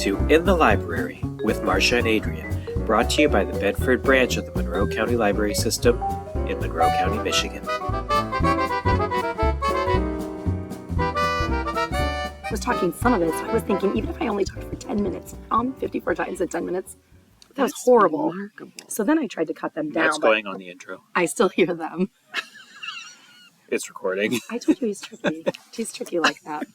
to In the Library with Marsha and Adrian, brought to you by the Bedford Branch of the Monroe County Library System in Monroe County, Michigan. I was talking some of it, so I was thinking, even if I only talked for 10 minutes, 54 times in 10 minutes, that's horrible. Remarkable. So then I tried to cut them down. That's going on the intro. I still hear them. It's recording. I told you he's tricky. He's tricky like that.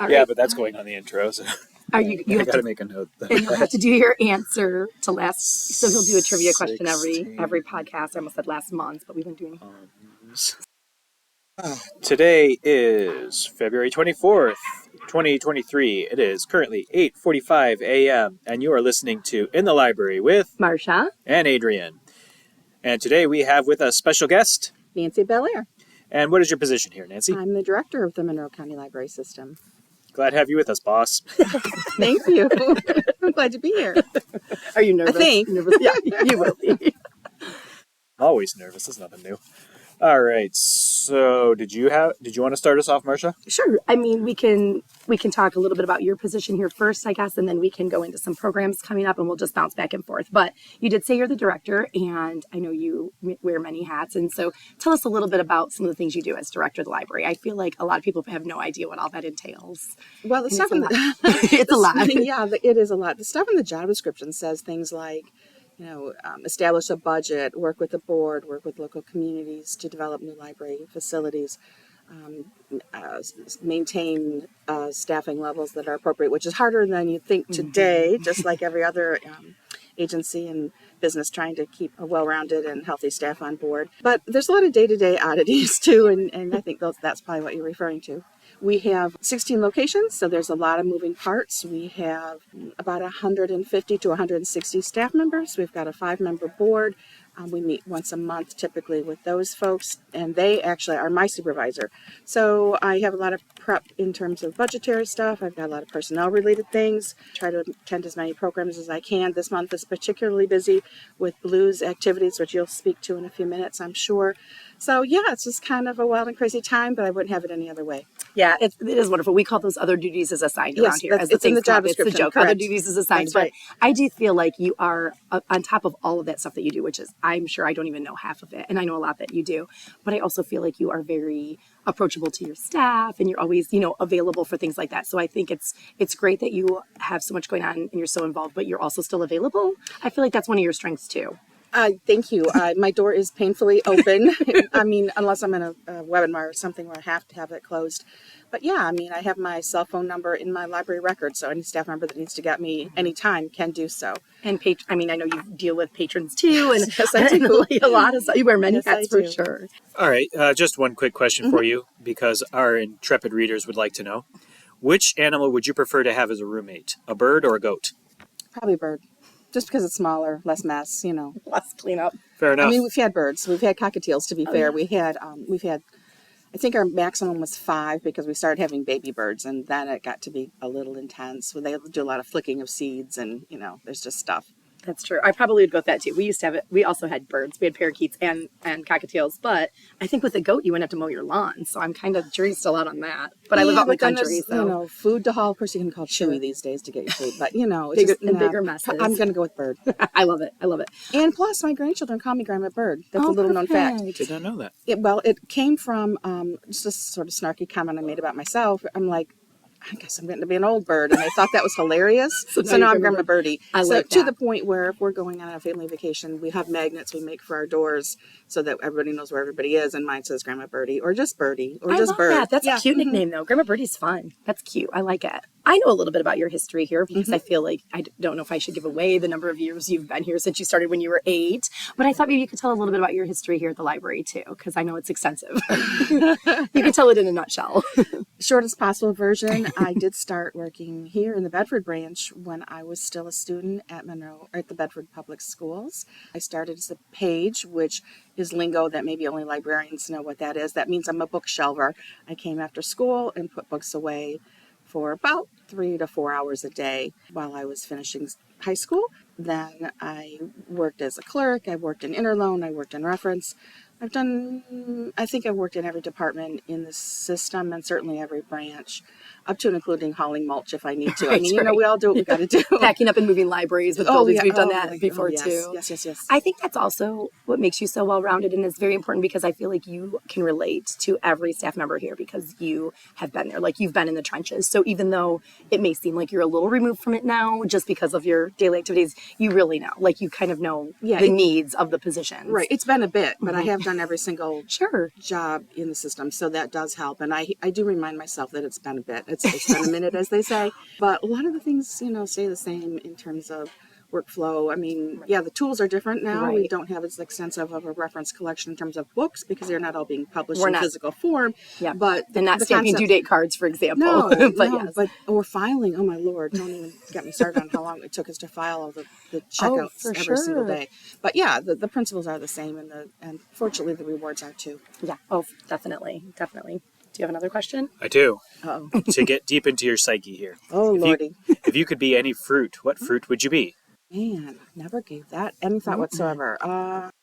All yeah, right. but that's going on the intro, so Are you I got to make a note. And you'll have to do your answer to last. So he'll do a trivia question every podcast. I almost said last month, but we've been doing. Today is February 24th, 2023. It is currently 8:45 a.m., and you are listening to In the Library with Marsha and Adrian. And today we have with us special guest Nancy Bellaire. And what is your position here, Nancy? I'm the director of the Monroe County Library System. Glad to have you with us, boss. Thank you. I'm glad to be here. Are you nervous? I think. Nervous? Yeah, you will be. Always nervous. That's nothing new. All right. So, did you want to start us off, Marsha? Sure. I mean, we can talk a little bit about your position here first, I guess, and then we can go into some programs coming up, and we'll just bounce back and forth. But you did say you're the director, and I know you wear many hats, and so tell us a little bit about some of the things you do as director of the library. I feel like a lot of people have no idea what all that entails. Well, the stuff in the it's a lot. Yeah, it is a lot. The stuff in the job description says things like, establish a budget, work with the board, work with local communities to develop new library facilities, maintain staffing levels that are appropriate, which is harder than you think today, just like every other agency and business trying to keep a well-rounded and healthy staff on board. But there's a lot of day-to-day oddities too, and I think that's probably what you're referring to. We have 16 locations, so there's a lot of moving parts. We have about 150 to 160 staff members. We've got a 5-member board. We meet once a month typically with those folks, and they actually are my supervisor. So I have a lot of prep in terms of budgetary stuff. I've got a lot of personnel-related things. Try to attend as many programs as I can. This month is particularly busy with blues activities, which you'll speak to in a few minutes, I'm sure. So yeah, it's just kind of a wild and crazy time, but I wouldn't have it any other way. Yeah, it is wonderful. We call those other duties as assigned around here. It's in the job description. It's the joke. Correct. Other duties as assigned. That's right. But I do feel like you are on top of all of that stuff that you do, which is, I'm sure I don't even know half of it, and I know a lot that you do. But I also feel like you are very approachable to your staff, and you're always, available for things like that. So I think it's great that you have so much going on and you're so involved, but you're also still available. I feel like that's one of your strengths too. Thank you. My door is painfully open. I mean, unless I'm in a webinar or something where I have to have it closed. But yeah, I mean, I have my cell phone number in my library record, so any staff member that needs to get me anytime can do so. And I know you deal with patrons too, and yes, I do. A lot of stuff. You wear many hats for do. sure. All right. Just one quick question for you, because our intrepid readers would like to know. Which animal would you prefer to have as a roommate, a bird or a goat? Probably bird. Just because it's smaller, less mess, Less cleanup. Fair enough. I mean, we've had birds. We've had cockatiels, to be fair. Yeah. We've had, I think our maximum was 5 because we started having baby birds, and then it got to be a little intense. They do a lot of flicking of seeds, and, there's just stuff. That's true. I probably would go with that too. We used to have it. We also had birds. We had parakeets and cockatiels. But I think with a goat, you wouldn't have to mow your lawn. So I'm kind of jury's still out on that. But I live out in the country. So food to haul. Of course, you can call Chewy these days to get your food. But it's bigger messes. I'm going to go with bird. I love it. And plus, my grandchildren call me Grandma Bird. That's a little known fact. Did not know that. It came from just a sort of snarky comment I made about myself. I'm like, I guess I'm getting to be an old bird, and I thought that was hilarious. so now I'm Grandma Birdie. To the point where if we're going on a family vacation, we have magnets we make for our doors so that everybody knows where everybody is, and mine says Grandma Birdie, or just Birdie, or just Bird. That. That's a cute nickname, though. Grandma Birdie's fun. That's cute. I like it. I know a little bit about your history here because I feel like I don't know if I should give away the number of years you've been here since you started when you were 8, but I thought maybe you could tell a little bit about your history here at the library too, because I know it's extensive. You can tell it in a nutshell. Shortest possible version. I did start working here in the Bedford Branch when I was still a student at the Bedford Public Schools. I started as a page, which is lingo that maybe only librarians know what that is. That means I'm a bookshelver. I came after school and put books away for about 3 to 4 hours a day while I was finishing high school. Then I worked as a clerk. I worked in interloan. I worked in reference. I think I've worked in every department in the system and certainly every branch. up to and including hauling mulch if I need to. I Right, mean, right. we all do what we got to do. Packing up and moving libraries with buildings. We've done that before yes, too. Yes. I think that's also what makes you so well-rounded, and is very important because I feel like you can relate to every staff member here because you have been there, like you've been in the trenches. So even though it may seem like you're a little removed from it now, just because of your daily activities, you really know, like you kind of know the needs of the positions. Right. It's been a bit, but I have done every single job in the system, so that does help. And I do remind myself that it's been a bit. It's been a minute, as they say. But a lot of the things, stay the same in terms of workflow. I mean, the tools are different now. Right. We don't have as extensive of a reference collection in terms of books because they're not all being published in physical form. Yeah, but and not stamping due date cards, for example. Or filing. Oh my Lord! Don't even get me started on how long it took us to file all the checkouts every single day. But the principles are the same, and fortunately the rewards are too. Yeah. Oh, definitely. Do you have another question? I do. Uh-oh. To get deep into your psyche here. Lordy. If you could be any fruit, what fruit would you be? Man, never gave that any thought whatsoever.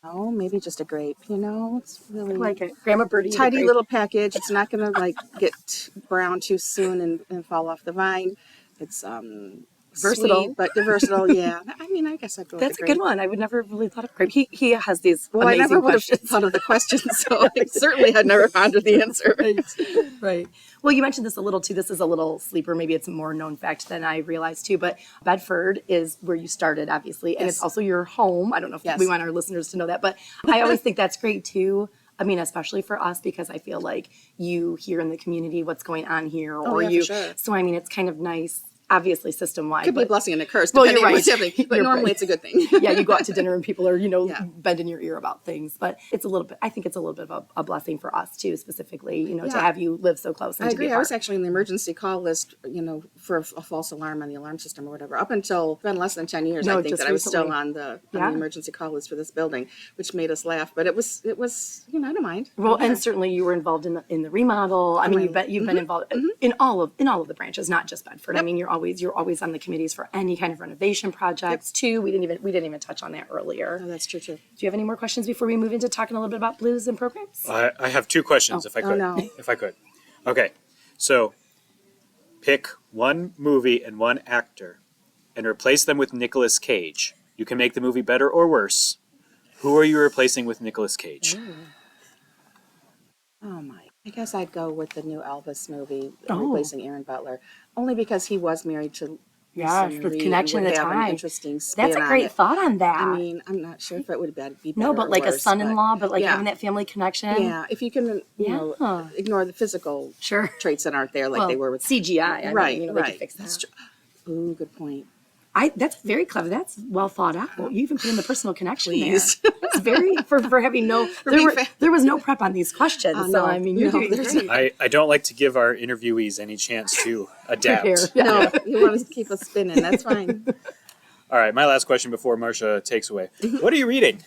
Maybe just a grape. It's really like it. Grandma Birdie. Tidy little package. It's not going to get brown too soon and fall off the vine. It's versatile, sweet, but versatile. Yeah, I mean, I guess I'd go. That's with a good one. I would never really thought of grape. He has these I amazing never would have questions. thought of the questions, so I certainly had never pondered the answer. Right. Well, you mentioned this a little too. This is a little sleeper. Maybe it's a more known fact than I realized too. But Bedford is where you started, obviously, and it's also your home. I don't know if we want our listeners to know that, but I always think that's great too. I mean, especially for us, because I feel like you hear in the community what's going on here, or you. For sure. So I mean, it's kind of nice. Obviously, system-wide. Could be a blessing and a curse, well, depending you're on right. what's happening. But You're normally right. it's a good thing. Yeah, you go out to dinner and people are, bending your ear about things. But it's a little bit, I think it's a little bit of a blessing for us too, specifically, to have you live so close. And I to be agree. a I was part. actually in the emergency call list, for a false alarm on the alarm system or whatever, up until been less than 10 years, I think, that I was still on the emergency call list for this building, which made us laugh. But it was I don't mind. Well, and certainly you were involved in the remodel. I mean, you've been involved in all of the branches, not just Bedford. I mean, you're always on the committees for any kind of renovation projects too. We didn't even touch on that earlier. Oh, that's true. Do you have any more questions before we move into talking a little bit about blues and programs? I have two questions, if I could. Oh, no. If I could. Okay. So, pick one movie and one actor and replace them with Nicolas Cage. You can make the movie better or worse. Who are you replacing with Nicolas Cage? Oh my. I guess I'd go with the new Elvis movie, replacing Aaron Butler, only because he was married to the connection at the time. Interesting spin That's a great thought on that. I mean, I'm not sure if it would be better no, but like or worse, a son-in-law, but like having that family connection. Yeah, if you can, ignore the physical traits that aren't there, like they were with CGI. Right. They can fix that. That's true. Ooh, good point. That's very clever. That's well thought out. You even put in the personal connection Please. there. That's very for having there was no prep on these questions. So I mean, you're doing great. I don't like to give our interviewees any chance to adapt. No, you want to keep us spinning. That's fine. All right, my last question before Marsha takes away. What are you reading?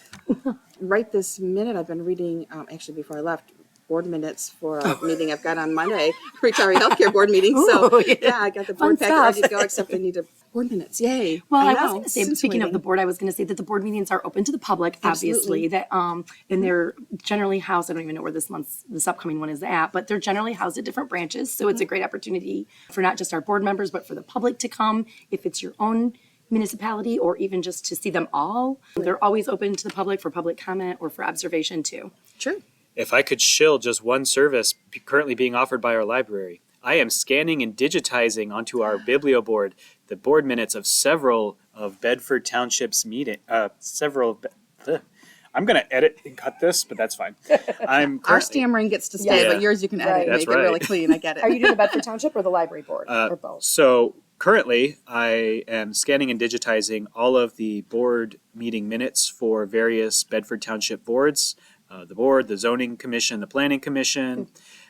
Right this minute, I've been reading, actually before I left, board minutes for a meeting I've got on Monday, retiree healthcare board meeting. So I got the board packet ready to go, except I need a board minutes. Yay. Well, I was going to say, speaking of the board, I was going to say that the board meetings are open to the public, obviously, that and they're generally housed, I don't even know where this upcoming one is at, but they're generally housed at different branches. So it's a great opportunity for not just our board members, but for the public to come if it's your own municipality, or even just to see them all. They're always open to the public for public comment or for observation too. True. If I could shill just one service currently being offered by our library, I am scanning and digitizing onto our biblioboard the board minutes of several of Bedford Township's meeting. I'm going to edit and cut this, but that's fine. Our stammering gets to stay, but yours you can edit and make it really clean. I get it. Are you doing the Bedford Township or the library board, or both? So currently, I am scanning and digitizing all of the board meeting minutes for various Bedford Township boards. The board, the zoning commission, the planning commission,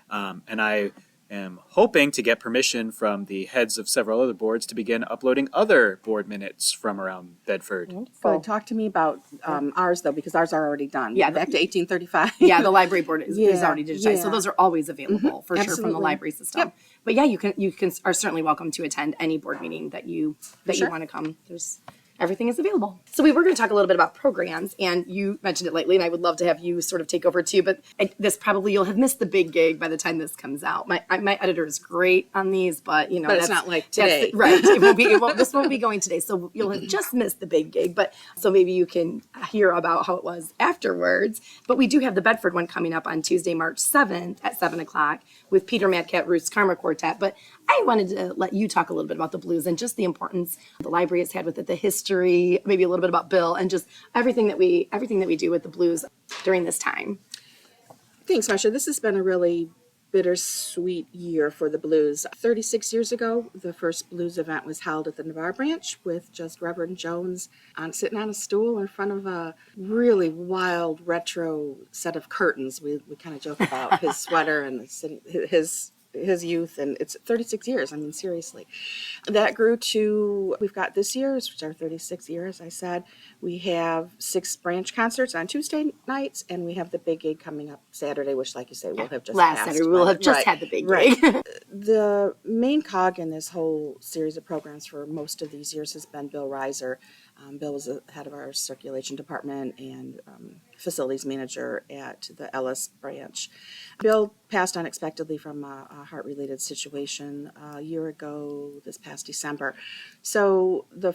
and I am hoping to get permission from the heads of several other boards to begin uploading other board minutes from around Bedford. Good. Talk to me about ours, though, because ours are already done. Yeah, back to 1835. Yeah, the library board is already digitized, so those are always available for sure from the library system. Yep. But yeah, you are certainly welcome to attend any board meeting that you want to come. everything is available. So we were going to talk a little bit about programs, and you mentioned it lightly, and I would love to have you sort of take over too, but this probably, you'll have missed the big gig by the time this comes out. My editor is great on these, but But it's not like today. Right. This won't be going today, so you'll have just missed the big gig, but so maybe you can hear about how it was afterwards. But we do have the Bedford one coming up on Tuesday, March 7th at 7 o'clock with Peter Madcat Ruth's Karma Quartet. But I wanted to let you talk a little bit about the blues and just the importance the library has had with it, the history, maybe a little bit about Bill, and just everything that we do with the blues during this time. Thanks, Marsha. This has been a really bittersweet year for the blues. 36 years ago, the first blues event was held at the Bedford Branch with just Reverend Jones sitting on a stool in front of a really wild retro set of curtains. We kind of joke about his sweater and his youth, and it's 36 years. I mean, seriously. That grew to, we've got this year, which is our 36th year, as I said. We have 6 branch concerts on Tuesday nights, and we have the big gig coming up Saturday, which, like you say, we'll have just last Saturday. We'll have just had the big gig. The main cog in this whole series of programs for most of these years has been Bill Reiser. Bill was the head of our circulation department and facilities manager at the Ellis branch. Bill passed unexpectedly from a heart-related situation a year ago this past December. So the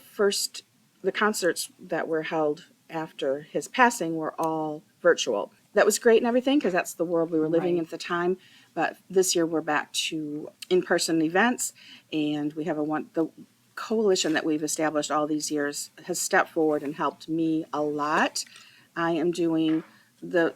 concerts that were held after his passing were all virtual. That was great and everything because that's the world we were living in at the time. But this year we're back to in-person events, and we have the coalition that we've established all these years has stepped forward and helped me a lot. I am doing the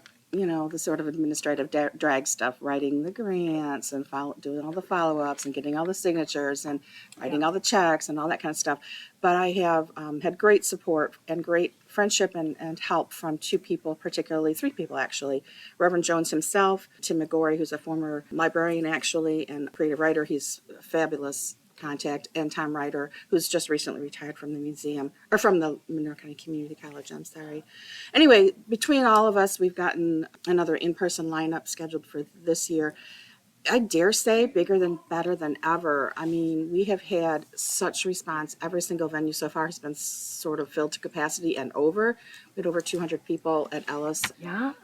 sort of administrative drag stuff, writing the grants and doing all the follow-ups and getting all the signatures and writing all the checks and all that kind of stuff. But I have had great support and great friendship and help from 2 people, particularly 3 people actually. Reverend Jones himself, Tim McGorry, who's a former librarian actually and creative writer. He's a fabulous contact, and Tom Ryder, who's just recently retired from the museum, or from the Monroe County Community College, I'm sorry. Anyway, between all of us, we've gotten another in-person lineup scheduled for this year. I dare say better than ever. I mean, we have had such response. Every single venue so far has been sort of filled to capacity and over. We had over 200 people at Ellis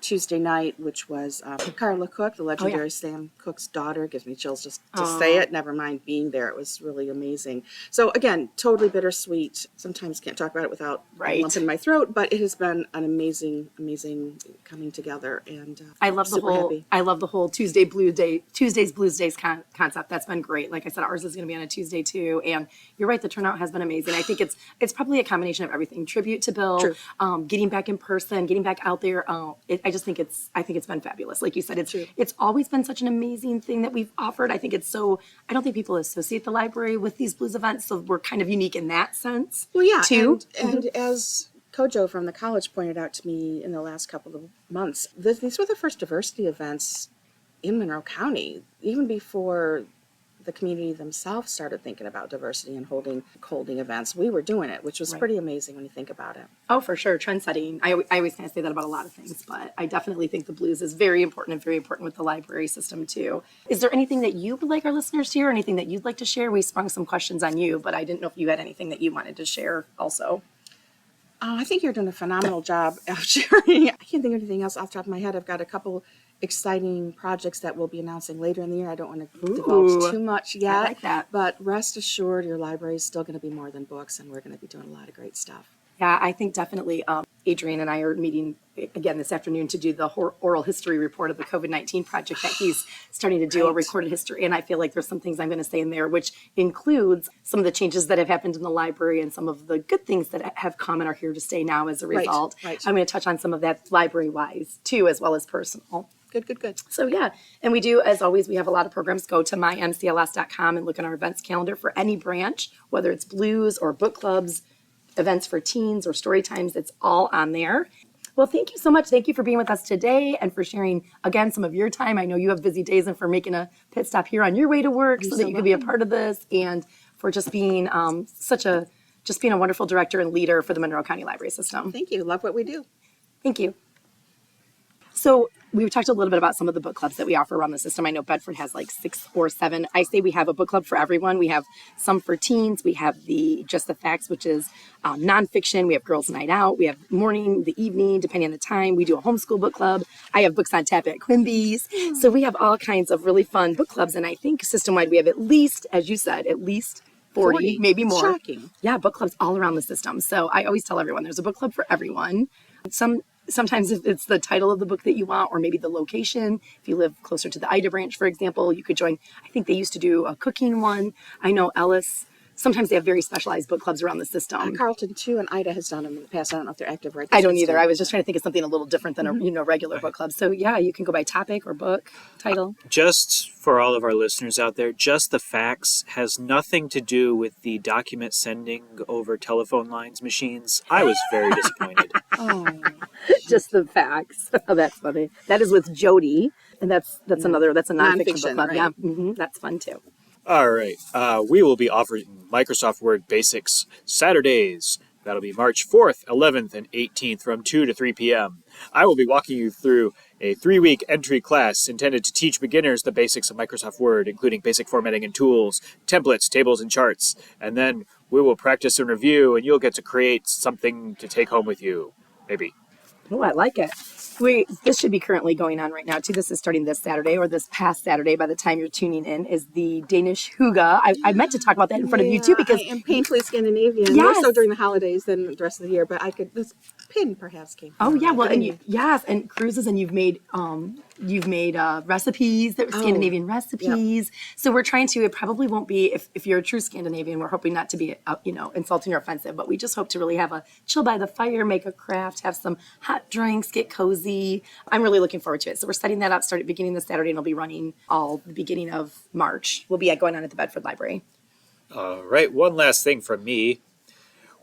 Tuesday night, which was Carla Cook, the legendary Sam Cooke's daughter. Gives me chills just to say it, never mind being there. It was really amazing. So again, totally bittersweet. Sometimes can't talk about it without a lump in my throat, but it has been an amazing coming together. And I love the whole Tuesdays Blues Days concept. That's been great. Like I said, ours is going to be on a Tuesday too, and you're right, the turnout has been amazing. I think it's probably a combination of everything. Tribute to Bill, getting back in person, getting back out there. I think it's been fabulous. Like you said, it's always been such an amazing thing that we've offered. I don't think people associate the library with these blues events, so we're kind of unique in that sense. Well, yeah, too. And as Kojo from the college pointed out to me in the last couple of months, these were the first diversity events in Monroe County, even before the community themselves started thinking about diversity and holding events. We were doing it, which was pretty amazing when you think about it. Oh, for sure. Trend setting. I always kind of say that about a lot of things, but I definitely think the blues is very important and very important with the library system too. Is there anything that you would like our listeners to hear, or anything that you'd like to share? We sprung some questions on you, but I didn't know if you had anything that you wanted to share also. I think you're doing a phenomenal job of sharing. I can't think of anything else off the top of my head. I've got a couple exciting projects that we'll be announcing later in the year. I don't want to divulge too much yet. I like that. But rest assured, your library is still going to be more than books, and we're going to be doing a lot of great stuff. Yeah, I think definitely Adrian and I are meeting again this afternoon to do the oral history report of the COVID-19 project that he's starting to do, a recorded history. And I feel like there's some things I'm going to say in there, which includes some of the changes that have happened in the library and some of the good things that have come and are here to stay now as a result. Right. I'm going to touch on some of that library-wise too, as well as personal. Good. So yeah, and we do, as always, we have a lot of programs. Go to mymcls.com and look at our events calendar for any branch, whether it's blues or book clubs, events for teens or story times. It's all on there. Well, thank you so much. Thank you for being with us today and for sharing, again, some of your time. I know you have busy days, and for making a pit stop here on your way to work so that you could be a part of this, and for just being being a wonderful director and leader for the Monroe County Library System. Thank you. Love what we do. Thank you. So we've talked a little bit about some of the book clubs that we offer around the system. I know Bedford has like 6 or 7. I say we have a book club for everyone. We have some for teens. We have the Just the Facts, which is nonfiction. We have Girls Night Out. We have morning, the evening, depending on the time. We do a homeschool book club. I have books on tap at Quimby's. So we have all kinds of really fun book clubs. And I think system-wide we have at least, as you said, at least 40, maybe more. Shocking. Yeah, book clubs all around the system. So I always tell everyone there's a book club for everyone. Sometimes if it's the title of the book that you want, or maybe the location. If you live closer to the Ida Branch, for example, you could join. I think they used to do a cooking one. I know Ellis, sometimes they have very specialized book clubs around the system. Carlton too, and Ida has done them in the past. I don't know if they're active right now. I don't either. I was just trying to think of something a little different than a regular book club. So yeah, you can go by topic or book title. Just for all of our listeners out there, Just the Facts has nothing to do with the document sending over telephone lines machines. I was very disappointed. Oh, Just the Facts. Oh, that's funny. That is with Jody, and that's a nonfiction book club. Right? Yeah, that's fun too. All right. We will be offering Microsoft Word Basics Saturdays. That'll be March 4th, 11th, and 18th from 2 to 3 p.m. I will be walking you through a 3-week entry class intended to teach beginners the basics of Microsoft Word, including basic formatting and tools, templates, tables, and charts. And then we will practice and review, and you'll get to create something to take home with you. Maybe. Oh, I like it. This should be currently going on right now, too. This is starting this Saturday, or this past Saturday by the time you're tuning in, is the Danish Hygge. I meant to talk about that in front of you, too, because... I am painfully Scandinavian, Yes. more so during the holidays than the rest of the year, but this pin perhaps came from Oh, yeah, that. well, But and anyway. and cruises, and you've made recipes, that Scandinavian recipes. So we're trying to, it probably won't be, if you're a true Scandinavian, we're hoping not to be, insulting or offensive, but we just hope to really have a chill by the fire, make a craft, have some hot drinks, get cozy. I'm really looking forward to it. So we're setting that up, start at beginning this Saturday, and it'll be running all the beginning of March. We'll be going on at the Bedford Library. All right. One last thing from me.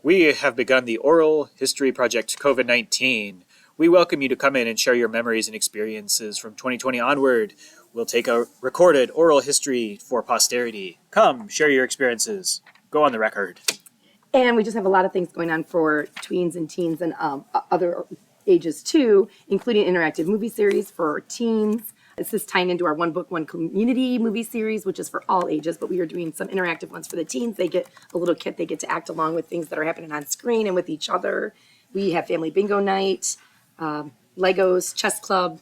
We have begun the Oral History Project COVID-19. We welcome you to come in and share your memories and experiences from 2020 onward. We'll take a recorded oral history for posterity. Come, share your experiences. Go on the record. And we just have a lot of things going on for tweens and teens and other ages too, including interactive movie series for teens. This is tying into our One Book, One Community movie series, which is for all ages, but we are doing some interactive ones for the teens. They get a little kit. They get to act along with things that are happening on screen and with each other. We have family bingo night, Legos, chess club,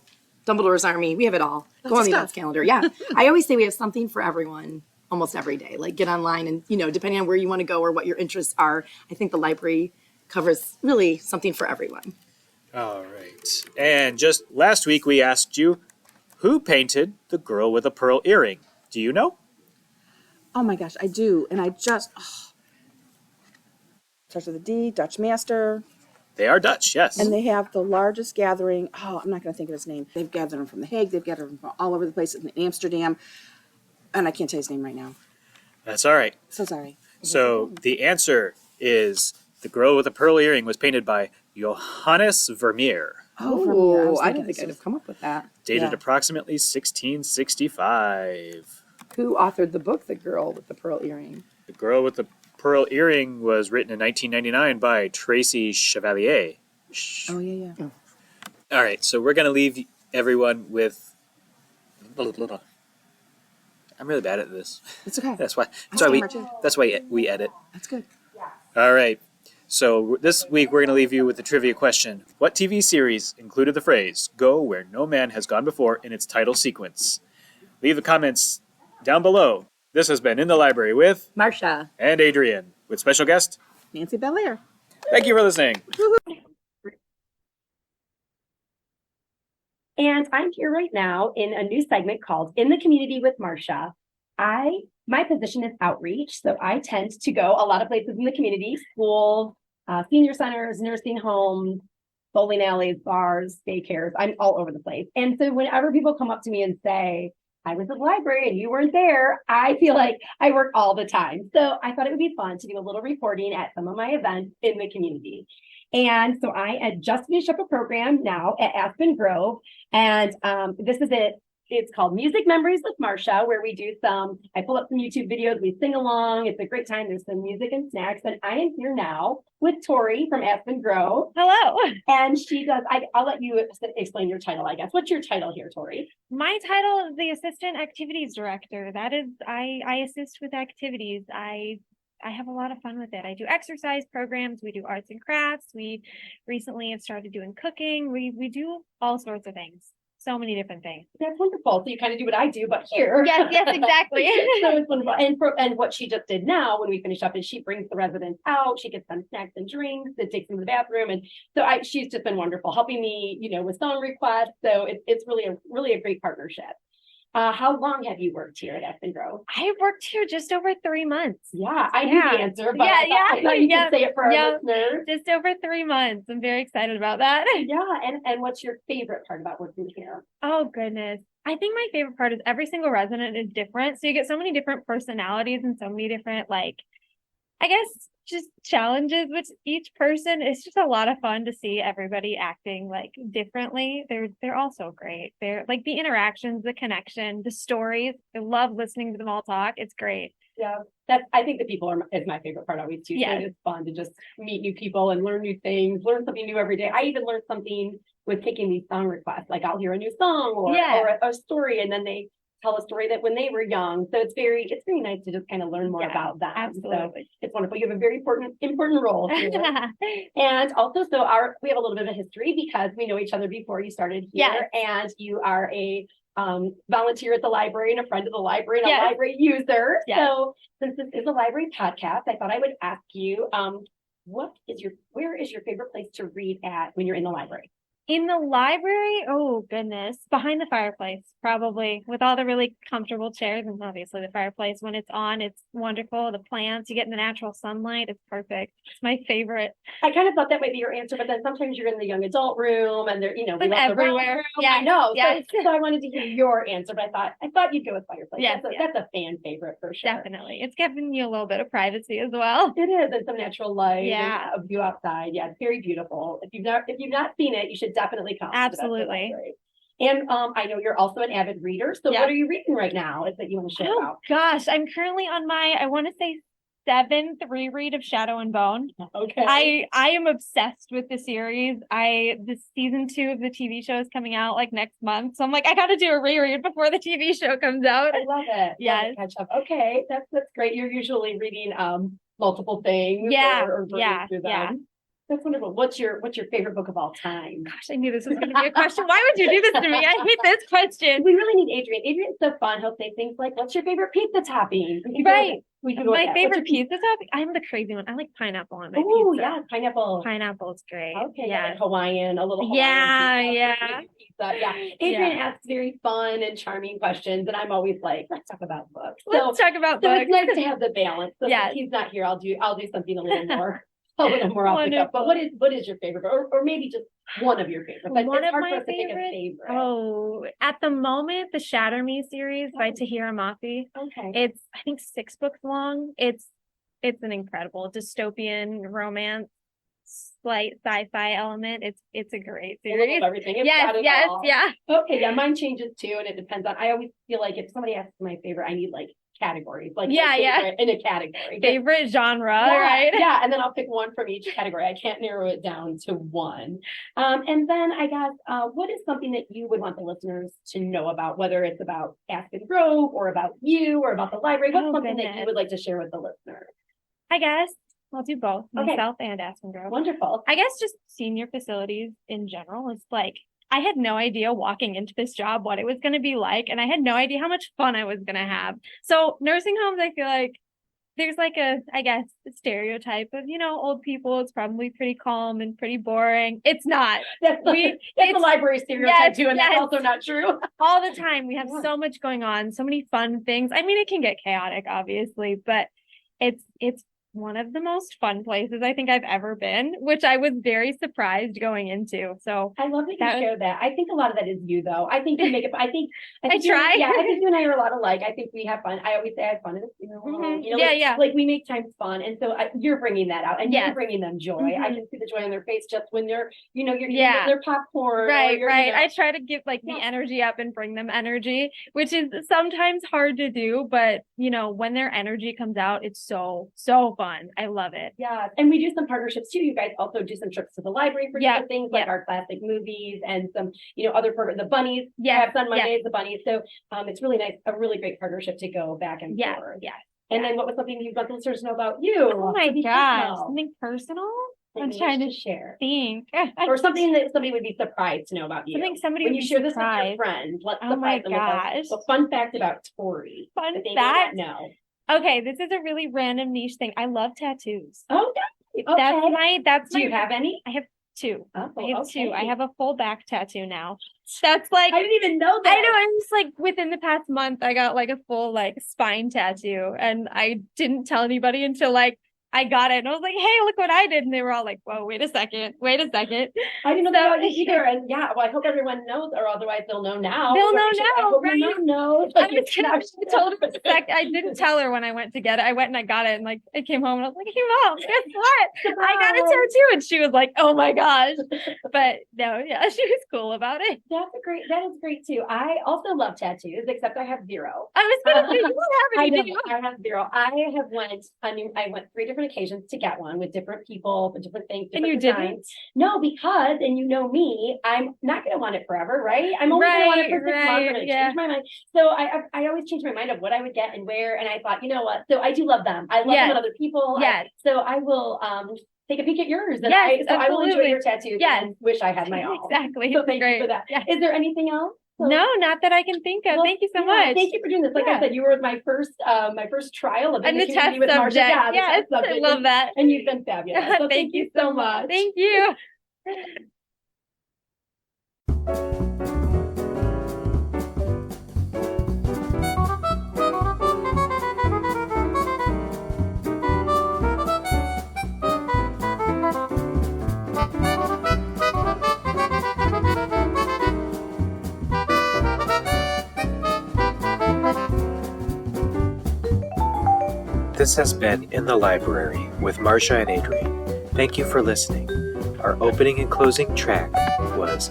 Dumbledore's Army. We have it all. Go on the events calendar. Yeah. I always say we have something for everyone almost every day. Like get online and, depending on where you want to go or what your interests are, I think the library covers really something for everyone. All right. And just last week we asked you, who painted the girl with a pearl earring? Do you know? Oh my gosh, I do. And I just, starts with a D, Dutch master. They are Dutch, yes. And they have the largest gathering. Oh, I'm not going to think of his name. They've gathered them from The Hague. They've gathered them from all over the place in Amsterdam. And I can't tell his name right now. That's all right. So sorry. So the answer is the girl with the pearl earring was painted by Johannes Vermeer, Oh, I don't think I'd have come up with that. dated Yeah. approximately 1665. Who authored the book, The Girl with the Pearl Earring? The girl with the pearl earring was written in 1999 by Tracy Chevalier. Oh, yeah. All right, so we're going to leave everyone with... I'm really bad at this. It's okay. That's why we edit. That's good. All right. So this week we're going to leave you with the trivia question. What TV series included the phrase, "Go where no man has gone before" in its title sequence? Leave the comments down below. This has been In the Library with Marsha. and Adrian, with special guest. Nancy Bellaire. Thank you for listening. And I'm here right now in a new segment called In the Community with Marsha. My position is outreach, so I tend to go a lot of places in the community, schools, senior centers, nursing homes, bowling alleys, bars, daycares. I'm all over the place. And so whenever people come up to me and say, I was at the library and you weren't there, I feel like I work all the time. So I thought it would be fun to do a little reporting at some of my events in the community. And so I had just finished up a program now at Aspen Grove. And this is it. It's called Music Memories with Marsha, where we do I pull up some YouTube videos, we sing along. It's a great time. There's some music and snacks. And I am here now with Tori from Aspen Grove. Hello. And she does, I'll let you explain your title, I guess. What's your title here, Tori? My title is the Assistant Activities Director. That is, I assist with activities. I have a lot of fun with it. I do exercise programs. We do arts and crafts. We recently have started doing cooking. We do all sorts of things. So many different things. That's wonderful. So you kind of do what I do, but here. Yes, exactly. So it's wonderful. And what she just did now when we finish up is she brings the residents out. She gets them snacks and drinks and takes them to the bathroom. And so she's just been wonderful, helping me, with song requests. So it's really a great partnership. How long have you worked here at Aspen Grove? I've worked here just over 3 months. Yeah, I knew the answer, but I thought you could say it for our listeners. Just over 3 months. I'm very excited about that. Yeah, and what's your favorite part about working here? Oh, goodness. I think my favorite part is every single resident is different. So you get so many different personalities and so many different, I guess, just challenges with each person. It's just a lot of fun to see everybody acting differently. They're all so great. They're the interactions, the connection, the stories. I love listening to them all talk. It's great. Yeah, I think the people is my favorite part always too. Yeah. So it's fun to just meet new people and learn new things, learn something new every day. I even learned something with taking these song requests. I'll hear a new song or a story, and then they tell a story that when they were young. So it's very nice to just kind of learn more about them. Absolutely. So it's wonderful. You have a very important role here. And also, we have a little bit of a history because we know each other before you started here, and you are a volunteer at the library and a friend of the library and a library user. So since this is a library podcast, I thought I would ask you, where is your favorite place to read at when you're in the library? In the library, oh goodness, behind the fireplace, probably, with all the really comfortable chairs, and obviously the fireplace when it's on, it's wonderful. The plants, you get in the natural sunlight, it's perfect. It's my favorite. I kind of thought that might be your answer, but then sometimes you're in the young adult room and they're, it's everywhere. Yeah, I know. So I wanted to hear your answer, but I thought you'd go with fireplace. Yes, that's a fan favorite for sure. Definitely. It's giving you a little bit of privacy as well. It is, and some natural light. Yeah. And a view outside. Yeah, it's very beautiful. If you've not seen it, you should definitely come. Absolutely. And I know you're also an avid reader. So what are you reading right now that you want to share about? Gosh, I'm currently on I want to say 7th reread of Shadow and Bone. Okay. I am obsessed with the series. The season 2 of the TV show is coming out next month. So I'm I got to do a reread before the TV show comes out. I love it. Yes. Catch up. Okay. That's great. You're usually reading multiple things. Yeah. Or through them. Yeah. That's wonderful. What's your favorite book of all time? Gosh, I knew this was going to be a question. Why would you do this to me? I hate this question. We really need Adrian. Adrian's so fun. He'll say things like, "What's your favorite pizza topping?" Right. My favorite pizza topping. I'm the crazy one. I like pineapple on my pizza. Oh yeah, pineapple. Pineapple's great. Okay, yeah, Hawaiian, a little Hawaiian. Yeah. Pizza. Yeah. Adrian asks very fun and charming questions, and I'm always like, "Let's talk about books." Let's talk about books. So it's nice to have the balance. So if he's not here, I'll do something a little more. A little more off the cuff. But what is your favorite, or maybe just one of your favorites? One of my favorites. Oh, at the moment, the Shatter Me series by Tahira Mafi. Okay, it's I think 6 books long. It's an incredible dystopian romance, slight sci-fi element. It's a great series. Everything. Yes. Yeah. Okay, yeah, mine changes too, and it depends on. I always feel like if somebody asks my favorite, I need categories, in a category. Favorite genre, right? Yeah, and then I'll pick one from each category. I can't narrow it down to one. And then I guess, what is something that you would want the listeners to know about, whether it's about Aspen Grove or about you or about the library? What's something that you would like to share with the listeners? I guess I'll do both, myself and Aspen Grove. Wonderful. I guess just senior facilities in general is I had no idea walking into this job what it was going to be like, and I had no idea how much fun I was going to have. So nursing homes, I feel like there's a stereotype of, old people. It's probably pretty calm and pretty boring. It's not. That's the library stereotype too, and that's also not true. All the time. We have so much going on, so many fun things. I mean, it can get chaotic, obviously, but it's one of the most fun places I think I've ever been, which I was very surprised going into. So I love that you That was- share that. I think a lot of that is you, though. I think you make it. I think I try. Yeah, I think you and I are a lot alike. I think we have fun. I always say I have fun in the funeral home. You know, Yeah, like, yeah. like we make time fun, and so you're bringing that out, and Yes. you're bringing them joy. I Mhm. can see the joy on their face just when they're, you're Yeah. eating their popcorn. or Right, you're, right. I try to give like the Yeah. energy up and bring them energy, which is sometimes hard to do, but when their energy comes out, it's so, so fun. I love it. Yeah, and we do some partnerships too. You guys also do some trips to the library for Yeah, different things like yeah. our classic movies and some, other programs. The bunnies, Yes, perhaps on yes. Mondays, the bunnies. So it's really nice, a really great partnership to go back and Yes, forth. yes. And then what was something you'd want the listeners to know about you? Oh my Something gosh. personal Something personal? that I'm you trying wish to share. think. Or something that somebody would be surprised to know about you. Something somebody when would you be share this with your surprised. friend, let's Oh my surprise them with gosh. a fun fact about Tori Fun that they fact? may not know. Okay, this is a really random niche thing. I love tattoos. Oh, okay. That's Do my you have any? I have two. Oh, I have two. I okay. have a full back tattoo now. That's like I didn't even know that. I know, I'm just like within the past month I got like a full like spine tattoo, and I didn't tell anybody until like I got it, and I was like, hey, look what I did. And they were all like, whoa, wait a second. I didn't know So- that about you either. And yeah, well, I hope everyone knows, or otherwise they'll know now. They'll So know I now, hope my right? mom knows. I was gonna I told her I didn't tell her when I went to get it. I went and I got it, and like I came home and I was like, hey mom, guess what? I got a tattoo. And she was like, oh my gosh. But no, yeah, she was cool about it. That is great too. I also love tattoos, except I have zero. I was gonna say, you don't have any, do you? I have zero. I went 3 different occasions to get one with different people, with different things. And you different didn't? designs. No, because, and you know me, I'm not going to want it forever, right? I'm only going to want it for 6 months. I'm going to yeah. change my mind. So I always change my mind of what I would get and where. And I thought, you know what? So I do love them. I love them Yes. on other people. Yes. So I will take a peek at yours. And Yes, I will enjoy absolutely. your tattoos. Yes. And wish I had my own. Exactly. So It's thank great. you for that. Yeah. Is there anything else? No, not that I can think of. Well, Thank you so yeah, much. Thank you for doing this. Like Yeah. I said, you were my first trial of And the community test with Marsha. subject. Yeah, the Yes, test subject. I love that. And you've been fabulous. So Thank you so much. Thank you. This has been In the Library with Marsha and Adrian. Thank you for listening. Our opening and closing track was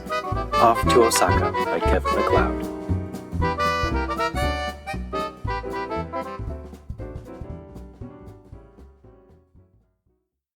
Off to Osaka by Kevin MacLeod.